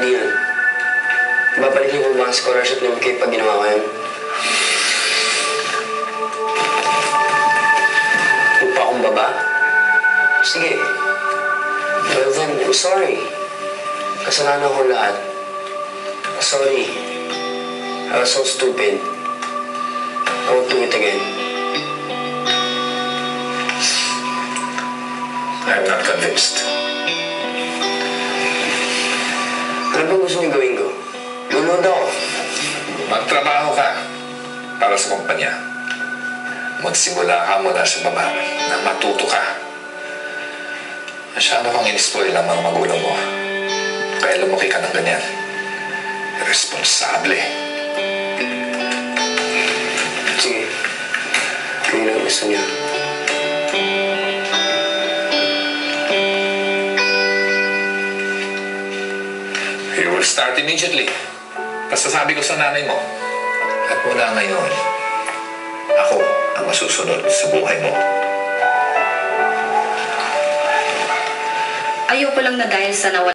Dion. Babalik niyo po ba ang scholarship ni MK pag ginawa ko yan? Lupa akong baba? Sige. Well then, I'm sorry. Kasalanan ko lahat. Sorry. I was so stupid. I won't do it again. I'm not convinced. Ano ba gusto niyo gawin ko? Lulod ako. Magtrabaho ka para sa kumpanya. Magsimula ka mula sa baba na matuto ka. Masyado kang in-spoil ang mga magulang mo. Kaya lumaki ka ng ganyan. Irresponsable. Sige. Kaya lang gusto niyo. You will start immediately. Basta sabi ko sa nanay mo. At mula ngayon, ako ang masusunod sa buhay mo. Ayoko lang na dahil sa nawala